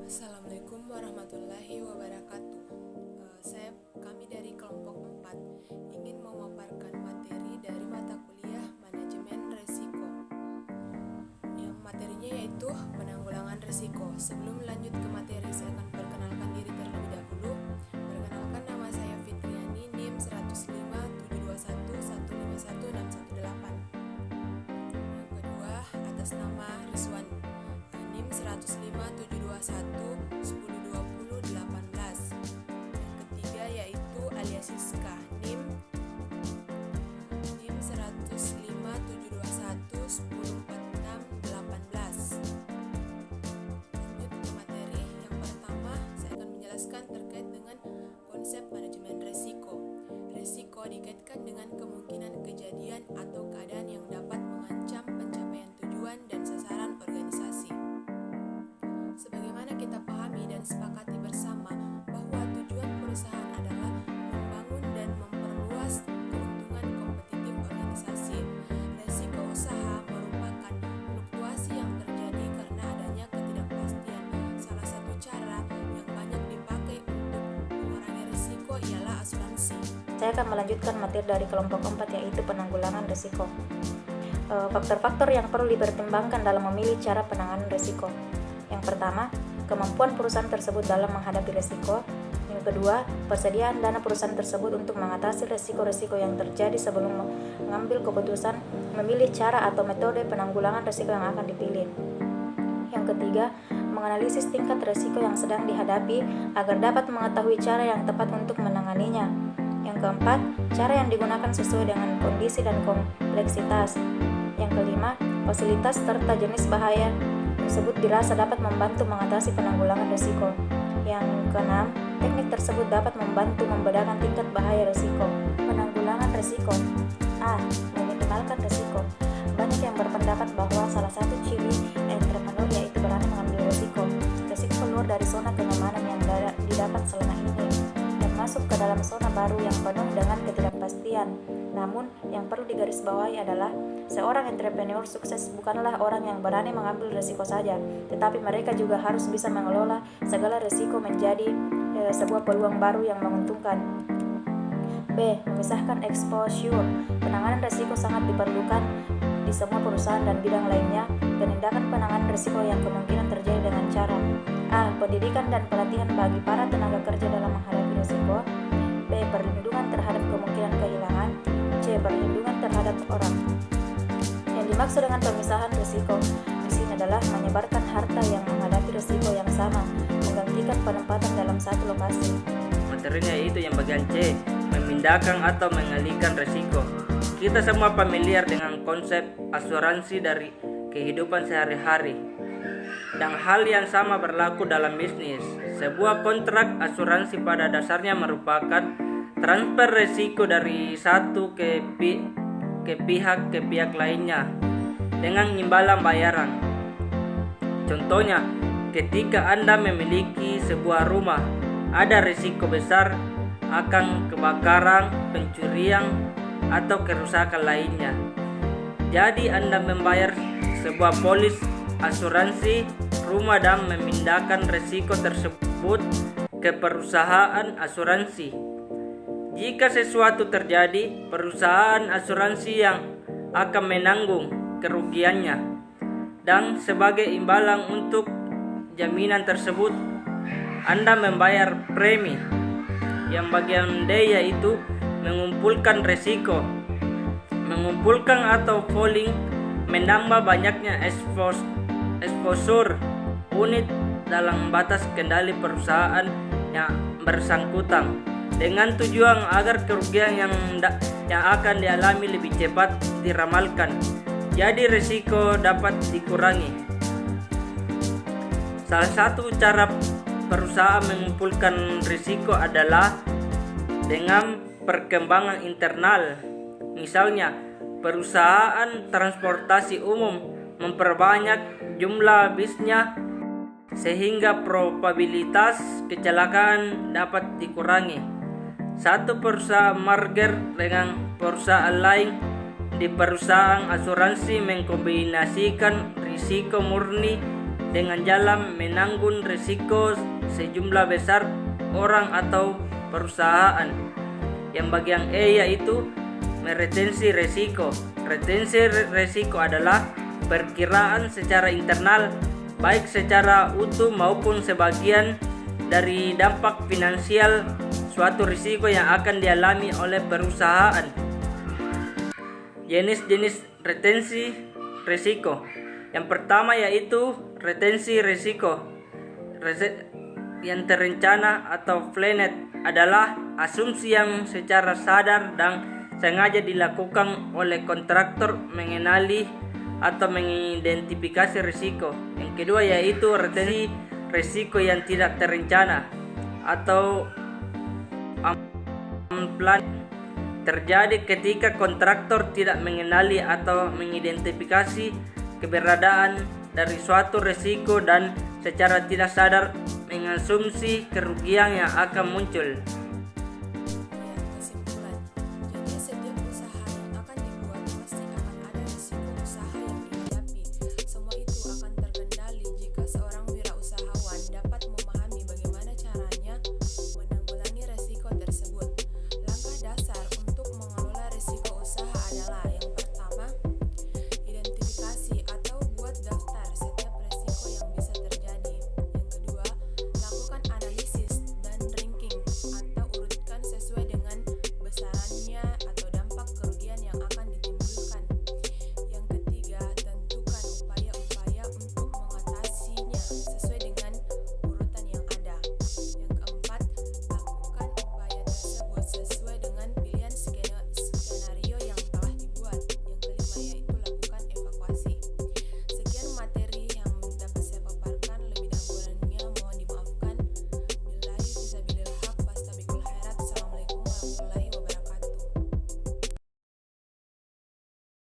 Assalamualaikum warahmatullahi wabarakatuh. Kami dari kelompok 4 ingin memaparkan materi dari mata kuliah Manajemen Resiko. Yang materinya yaitu penanggulangan resiko. Sebelum lanjut ke materi, saya akan perkenalkan diri terlebih dahulu. Perkenalkan, nama saya Fitriani, NIM 1057211516118. Yang kedua, atas nama Rizwan, NIM 1057221102018. Yang ketiga yaitu Alia Siska, NIM 1057221104618. Lanjut ke materi. Yang pertama, saya akan menjelaskan terkait dengan konsep manajemen resiko. Resiko dikaitkan dengan kemungkinan kejadian atau keadaan yang dapat mengancam pencapaian tujuan dan sasaran organisasi. Sebagaimana kita pahami dan sepakati bersama bahwa tujuan perusahaan adalah membangun dan memperluas keuntungan kompetitif organisasi, resiko usaha merupakan fluktuasi yang terjadi karena adanya ketidakpastian. Salah satu cara yang banyak dipakai untuk mengurangi risiko ialah asuransi. Saya akan melanjutkan materi dari kelompok 4 yaitu penanggulangan risiko. Faktor-faktor yang perlu dipertimbangkan dalam memilih cara penanganan risiko. Yang pertama, kemampuan perusahaan tersebut dalam menghadapi risiko. Yang kedua, persediaan dana perusahaan tersebut untuk mengatasi risiko-risiko yang terjadi sebelum mengambil keputusan memilih cara atau metode penanggulangan risiko yang akan dipilih. Yang ketiga, menganalisis tingkat risiko yang sedang dihadapi agar dapat mengetahui cara yang tepat untuk menanganinya. Yang keempat, cara yang digunakan sesuai dengan kondisi dan kompleksitas. Yang kelima, fasilitas serta jenis bahaya tersebut dirasa dapat membantu mengatasi penanggulangan risiko. Yang keenam, teknik tersebut dapat membantu membedakan tingkat bahaya risiko. Penanggulangan risiko. A. Meminimalkan risiko. Banyak yang berpendapat bahwa salah satu ciri entrepreneur yaitu berani mengambil risiko. Risiko keluar dari zona kenyamanan yang didapat selama ini dan masuk ke dalam zona baru yang penuh dengan ketidakpastian. Namun, yang perlu digarisbawahi adalah seorang entrepreneur sukses bukanlah orang yang berani mengambil risiko saja, tetapi mereka juga harus bisa mengelola segala risiko menjadi sebuah peluang baru yang menguntungkan. B. Memisahkan exposure. Penanganan risiko sangat diperlukan di semua perusahaan dan bidang lainnya. Penindakan penanganan risiko yang kemungkinan terjadi dengan cara A. Pendidikan dan pelatihan bagi para tenaga kerja dalam menghadapi risiko. B. Perlindungan terhadap kemungkinan kehilangan. C. Perlindungan terhadap orang. Yang dimaksud dengan pemisahan risiko di sini adalah menyebarkan harta yang menghadapi risiko yang sama, menggantikan penempatan dalam satu lokasi. Materinya itu yang bagian C, memindahkan atau mengalihkan risiko. Kita semua familiar dengan konsep asuransi dari kehidupan sehari-hari. Dan hal yang sama berlaku dalam bisnis. Sebuah kontrak asuransi pada dasarnya merupakan transfer risiko dari satu ke pihak lainnya dengan imbalan bayaran. Contohnya, ketika Anda memiliki sebuah rumah, ada risiko besar akan kebakaran, pencurian, atau kerusakan lainnya. Jadi Anda membayar sebuah polis asuransi rumah dan memindahkan risiko tersebut ke perusahaan asuransi. Jika sesuatu terjadi, perusahaan asuransi yang akan menanggung kerugiannya, dan sebagai imbalan untuk jaminan tersebut, Anda membayar premi. Yang bagian D yaitu mengumpulkan risiko. Mengumpulkan atau pooling menambah banyaknya exposure unit dalam batas kendali perusahaan yang bersangkutan, dengan tujuan agar kerugian yang akan dialami lebih cepat diramalkan, jadi risiko dapat dikurangi. Salah satu cara perusahaan mengumpulkan risiko adalah dengan perkembangan internal. Misalnya, perusahaan transportasi umum memperbanyak jumlah bisnya sehingga probabilitas kecelakaan dapat dikurangi. Satu perusahaan merger dengan perusahaan lain di perusahaan asuransi mengkombinasikan risiko murni dengan jalan menanggung risiko sejumlah besar orang atau perusahaan. Yang bagian E yaitu meretensi risiko. Retensi risiko adalah perkiraan secara internal, baik secara utuh maupun sebagian dari dampak finansial suatu risiko yang akan dialami oleh perusahaan. Jenis-jenis retensi risiko. Yang pertama yaitu retensi risiko yang terencana atau planned adalah asumsi yang secara sadar dan sengaja dilakukan oleh kontraktor mengenali atau mengidentifikasi risiko. Yang kedua yaitu retensi risiko yang tidak terencana atau unplanned, terjadi ketika kontraktor tidak mengenali atau mengidentifikasi keberadaan dari suatu risiko dan secara tidak sadar mengasumsi kerugian yang akan muncul.